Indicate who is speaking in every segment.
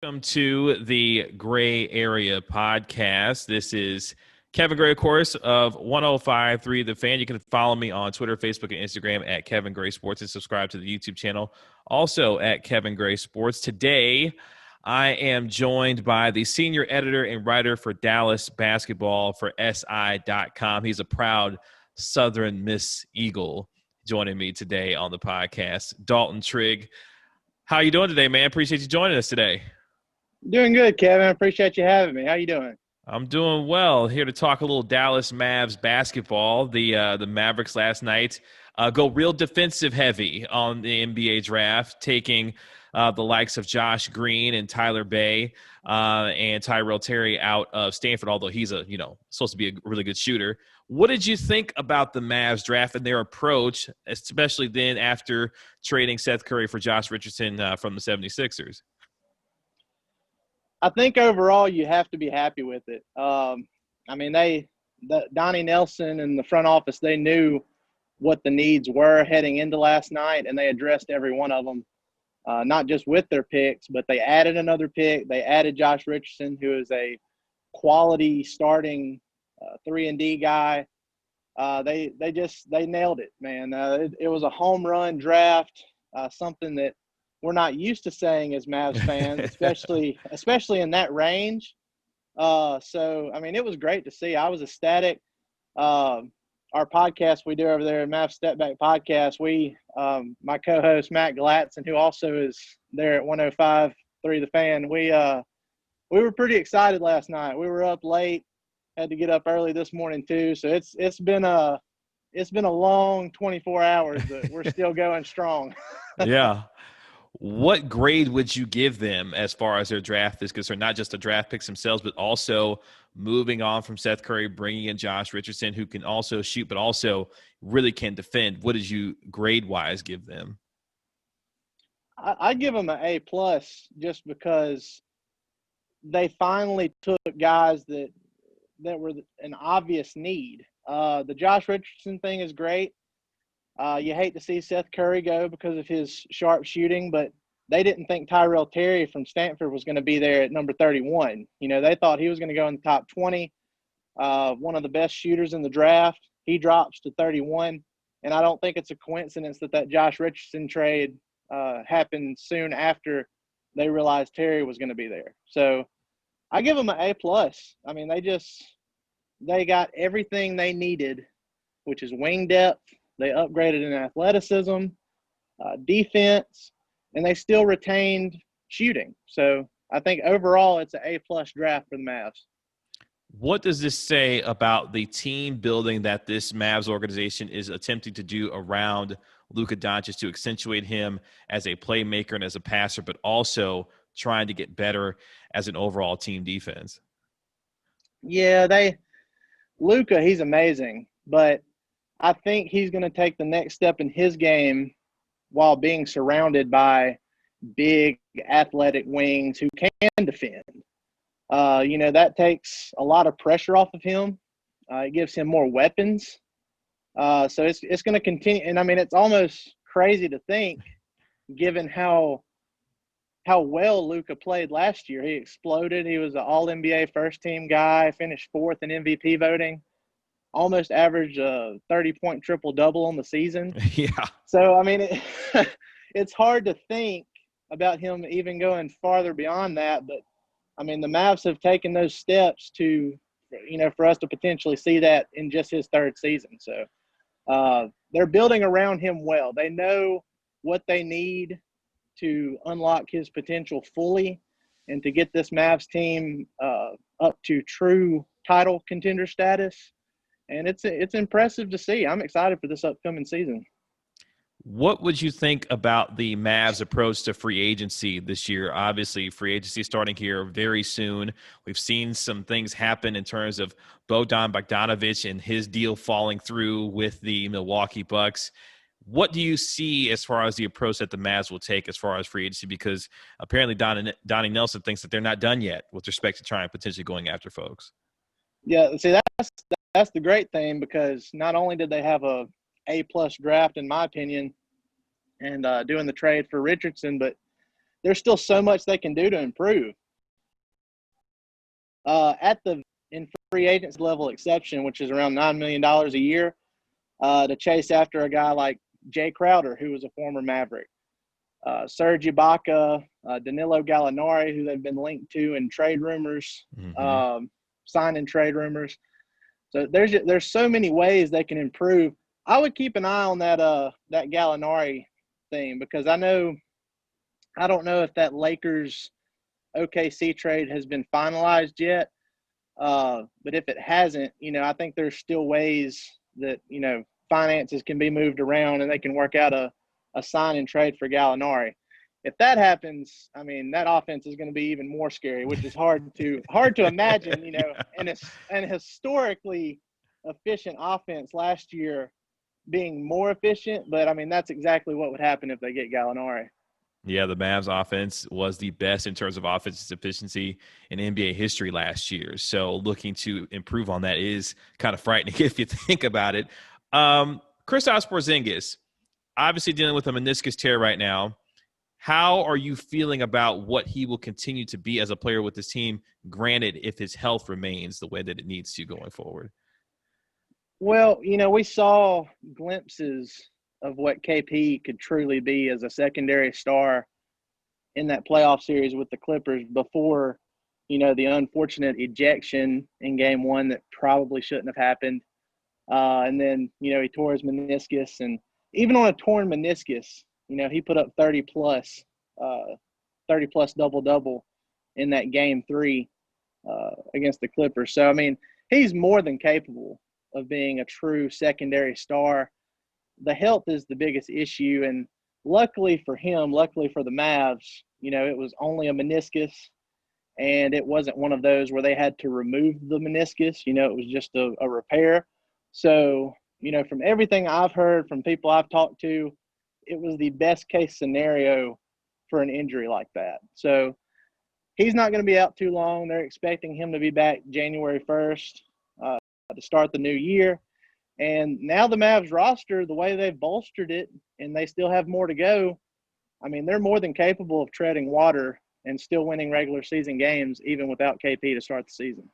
Speaker 1: Welcome to the Gray Area Podcast. This is Kevin Gray, of course, of 105.3 The Fan. You can follow me on Twitter, Facebook, and Instagram at Kevin Gray Sports and subscribe to the YouTube channel, also at Kevin Gray Sports. Today, I am joined by the senior editor and writer for Dallas basketball for SI.com. He's a proud Southern Miss Eagle joining me today on the podcast, Dalton Trigg. How you doing today, man? Appreciate you joining us today.
Speaker 2: Doing good, Kevin. I appreciate you having me. How you doing?
Speaker 1: I'm doing well. Here to talk a little Dallas Mavs basketball. The Mavericks last night go real defensive heavy on the NBA draft, taking the likes of Josh Green and Tyler Bay and Tyrell Terry out of Stanford, although he's supposed to be a really good shooter. What did you think about the Mavs draft and their approach, especially then after trading Seth Curry for Josh Richardson from the 76ers?
Speaker 2: I think overall you have to be happy with it. Donnie Nelson and the front office, they knew what the needs were heading into last night, and they addressed every one of them, not just with their picks, but they added another pick. They added Josh Richardson, who is a quality starting 3-and-D guy. They nailed it, man. It was a home run draft, something that we're not used to saying as Mavs fans, especially in that range. It was great to see. I was ecstatic. Our podcast we do over there, Mavs Step Back Podcast, my co-host Matt Glatson, who also is there at 105.3 The Fan, we were pretty excited last night. We were up late, had to get up early this morning too. So it's been a long 24 hours, but we're still going strong.
Speaker 1: Yeah. What grade would you give them as far as their draft is concerned? Not just the draft picks themselves, but also moving on from Seth Curry, bringing in Josh Richardson, who can also shoot, but also really can defend. What did you grade-wise give them?
Speaker 2: I give them an A+ just because they finally took guys that were an obvious need. The Josh Richardson thing is great. You hate to see Seth Curry go because of his sharp shooting, but they didn't think Tyrell Terry from Stanford was going to be there at number 31. They thought he was going to go in the top 20, one of the best shooters in the draft. He drops to 31, and I don't think it's a coincidence that Josh Richardson trade happened soon after they realized Terry was going to be there. So I give them an A+. I mean, they got everything they needed, which is wing depth. They upgraded in athleticism, defense, and they still retained shooting. So I think overall it's an A+ draft for the Mavs.
Speaker 1: What does this say about the team building that this Mavs organization is attempting to do around Luka Doncic to accentuate him as a playmaker and as a passer, but also trying to get better as an overall team defense?
Speaker 2: Yeah, Luka, he's amazing, but I think he's going to take the next step in his game while being surrounded by big athletic wings who can defend. That takes a lot of pressure off of him. It gives him more weapons. So it's going to continue. And, it's almost crazy to think, given how well Luka played last year. He exploded. He was an All-NBA first-team guy, finished fourth in MVP voting. Almost averaged a 30-point triple-double on the season.
Speaker 1: Yeah.
Speaker 2: So, it's hard to think about him even going farther beyond that. But, the Mavs have taken those steps to, for us to potentially see that in just his third season. So, they're building around him well. They know what they need to unlock his potential fully and to get this Mavs team up to true title contender status. And it's impressive to see. I'm excited for this upcoming season.
Speaker 1: What would you think about the Mavs' approach to free agency this year? Obviously, free agency starting here very soon. We've seen some things happen in terms of Bogdan Bogdanovic and his deal falling through with the Milwaukee Bucks. What do you see as far as the approach that the Mavs will take as far as free agency? Because apparently Donnie Nelson thinks that they're not done yet with respect to trying potentially going after folks.
Speaker 2: Yeah, see, that's the great thing, because not only did they have a A+ draft, in my opinion, and doing the trade for Richardson, but there's still so much they can do to improve. In free agents level exception, which is around $9 million a year, to chase after a guy like Jay Crowder, who was a former Maverick, Serge Ibaka, Danilo Gallinari, who they've been linked to in trade rumors, signing trade rumors. So there's so many ways they can improve. I would keep an eye on that Gallinari thing, because I don't know if that Lakers OKC trade has been finalized yet. But if it hasn't, I think there's still ways that, finances can be moved around and they can work out a sign and trade for Gallinari. If that happens, I mean, that offense is going to be even more scary, which is hard to imagine, and it's an historically efficient offense last year being more efficient. But I mean, that's exactly what would happen if they get Gallinari.
Speaker 1: Yeah, the Mavs offense was the best in terms of offensive efficiency in NBA history last year. So looking to improve on that is kind of frightening if you think about it. Kristaps Porzingis, obviously dealing with a meniscus tear right now. How are you feeling about what he will continue to be as a player with this team, granted if his health remains the way that it needs to going forward?
Speaker 2: Well, we saw glimpses of what KP could truly be as a secondary star in that playoff series with the Clippers before, the unfortunate ejection in game one that probably shouldn't have happened. And then, he tore his meniscus. And even on a torn meniscus, he put up 30 plus double-double in that game three against the Clippers. So, I mean, he's more than capable of being a true secondary star. The health is the biggest issue. And luckily for him, luckily for the Mavs, it was only a meniscus. And it wasn't one of those where they had to remove the meniscus. It was just a repair. So, from everything I've heard from people I've talked to, it was the best case scenario for an injury like that. So he's not going to be out too long. They're expecting him to be back January 1st to start the new year. And now the Mavs roster, the way they've bolstered it, and they still have more to go, I mean, they're more than capable of treading water and still winning regular season games even without KP to start the season.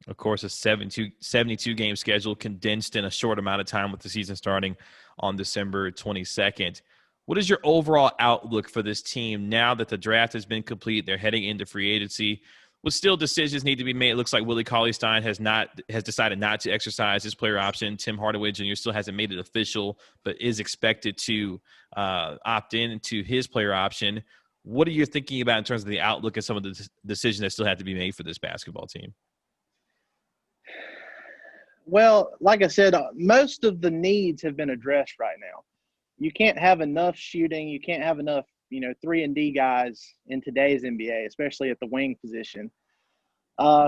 Speaker 1: Of course, a 72-game schedule condensed in a short amount of time with the season starting on December 22nd. What is your overall outlook for this team now that the draft has been complete? They're heading into free agency. With still decisions need to be made. It looks like Willie Cauley-Stein has decided not to exercise his player option. Tim Hardaway Jr. still hasn't made it official, but is expected to opt in to his player option. What are you thinking about in terms of the outlook and some of the decisions that still have to be made for this basketball team?
Speaker 2: Well, like I said, most of the needs have been addressed right now. You can't have enough shooting. You can't have enough, 3-and-D guys in today's NBA, especially at the wing position.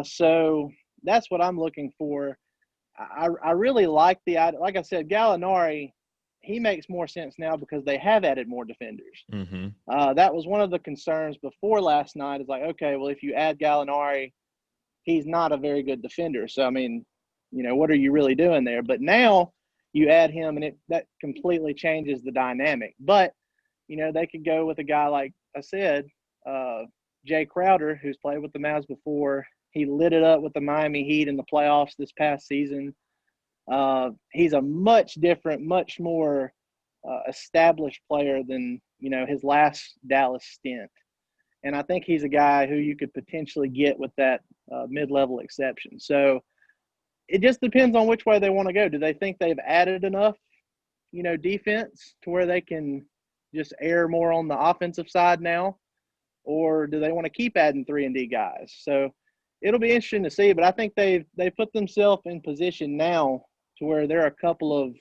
Speaker 2: So that's what I'm looking for. I really like like I said, Gallinari, he makes more sense now because they have added more defenders.
Speaker 1: Mm-hmm.
Speaker 2: That was one of the concerns before last night. Is like, okay, well, if you add Gallinari, he's not a very good defender. So, I mean, what are you really doing there? But now you add him, and that completely changes the dynamic. But, they could go with a guy like I said, Jay Crowder, who's played with the Mavs before. He lit it up with the Miami Heat in the playoffs this past season. He's a much different, much more established player than, his last Dallas stint. And I think he's a guy who you could potentially get with that mid-level exception. So it just depends on which way they want to go. Do they think they've added enough, defense to where they can just err more on the offensive side now? Or do they want to keep adding 3-and-D guys? So it'll be interesting to see, but I think they put themselves in position now to where there are a couple of,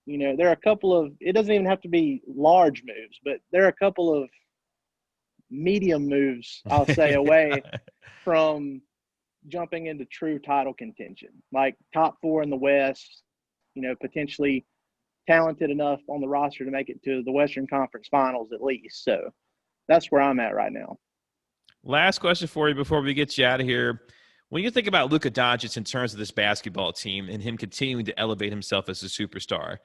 Speaker 2: it doesn't even have to be large moves, but there are a couple of medium moves, I'll say, away from jumping into true title contention, like top 4 in the West, potentially talented enough on the roster to make it to the Western Conference Finals at least. So that's where I'm at right now.
Speaker 1: Last question for you before we get you out of here. When you think about Luka Doncic in terms of this basketball team and him continuing to elevate himself as a superstar,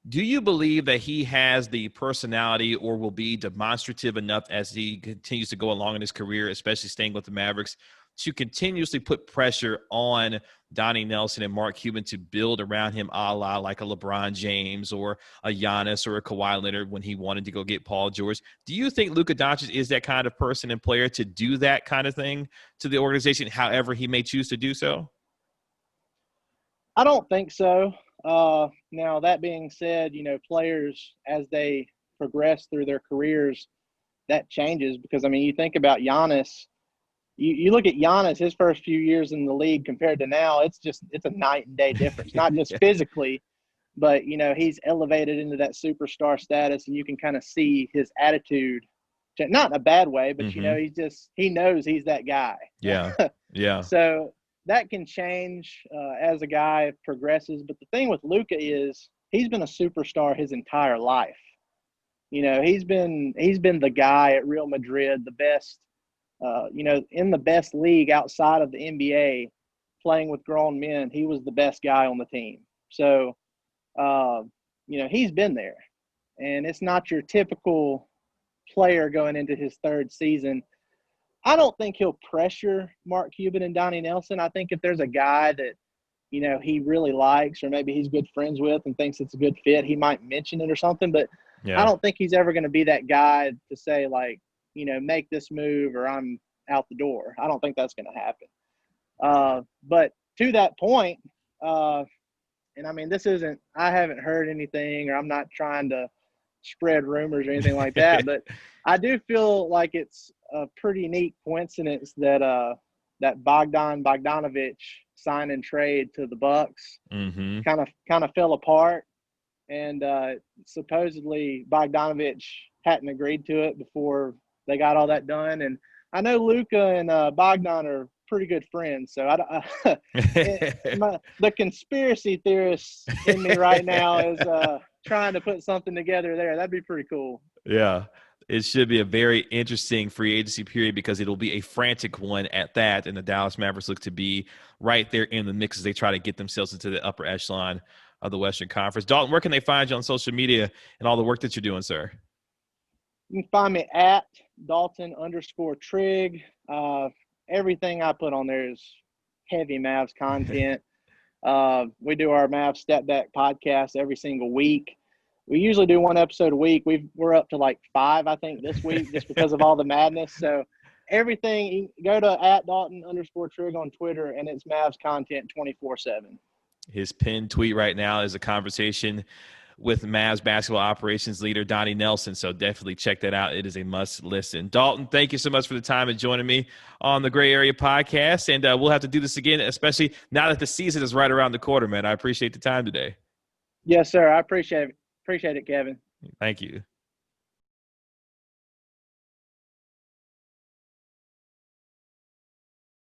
Speaker 1: Do you believe that he has the personality or will be demonstrative enough as he continues to go along in his career, especially staying with the Mavericks, to continuously put pressure on Donnie Nelson and Mark Cuban to build around him a la like a LeBron James or a Giannis or a Kawhi Leonard when he wanted to go get Paul George? Do you think Luka Doncic is that kind of person and player to do that kind of thing to the organization, however he may choose to do so?
Speaker 2: I don't think so. Now, that being said, players, as they progress through their careers, that changes because, I mean, you think about Giannis. You look at Giannis, his first few years in the league compared to now, it's a night and day difference, not just physically, but, he's elevated into that superstar status, and you can kind of see his attitude, not in a bad way, but, he knows he's that guy.
Speaker 1: Yeah, yeah.
Speaker 2: So that can change as a guy progresses. But the thing with Luka is he's been a superstar his entire life. He's been the guy at Real Madrid, the best, in the best league outside of the NBA, playing with grown men. He was the best guy on the team. So, he's been there. And it's not your typical player going into his third season. I don't think he'll pressure Mark Cuban and Donnie Nelson. I think if there's a guy that, he really likes or maybe he's good friends with and thinks it's a good fit, he might mention it or something. But I don't think he's ever going to be that guy to say, like, make this move or I'm out the door. I don't think that's going to happen. But to that point, and I mean, I haven't heard anything or I'm not trying to spread rumors or anything like that, but I do feel like it's a pretty neat coincidence that that Bogdan Bogdanovic sign and trade to the Bucks kind of fell apart, and supposedly Bogdanovic hadn't agreed to it before they got all that done. And I know Luka and Bogdan are pretty good friends, so the conspiracy theorist in me right now is trying to put something together there. That'd be pretty cool.
Speaker 1: Yeah. It should be a very interesting free agency period because it'll be a frantic one at that. And the Dallas Mavericks look to be right there in the mix as they try to get themselves into the upper echelon of the Western Conference. Dalton, where can they find you on social media and all the work that you're doing, sir?
Speaker 2: You can find me at Dalton_Trigg. Everything I put on there is heavy Mavs content. We do our Mavs Step Back podcast every single week. We usually do one episode a week. We're up to like 5, I think, this week just because of all the madness. So everything, go to at Dalton_Trigg on Twitter, and it's Mavs content 24/7.
Speaker 1: His pinned tweet right now is a conversation with Mavs basketball operations leader Donnie Nelson. So definitely check that out. It is a must listen. Dalton, thank you so much for the time and joining me on the Gray Area podcast. And we'll have to do this again, especially now that the season is right around the corner, man. I appreciate the time today.
Speaker 2: Yes, sir. I appreciate it. Appreciate it, Kevin.
Speaker 1: Thank you.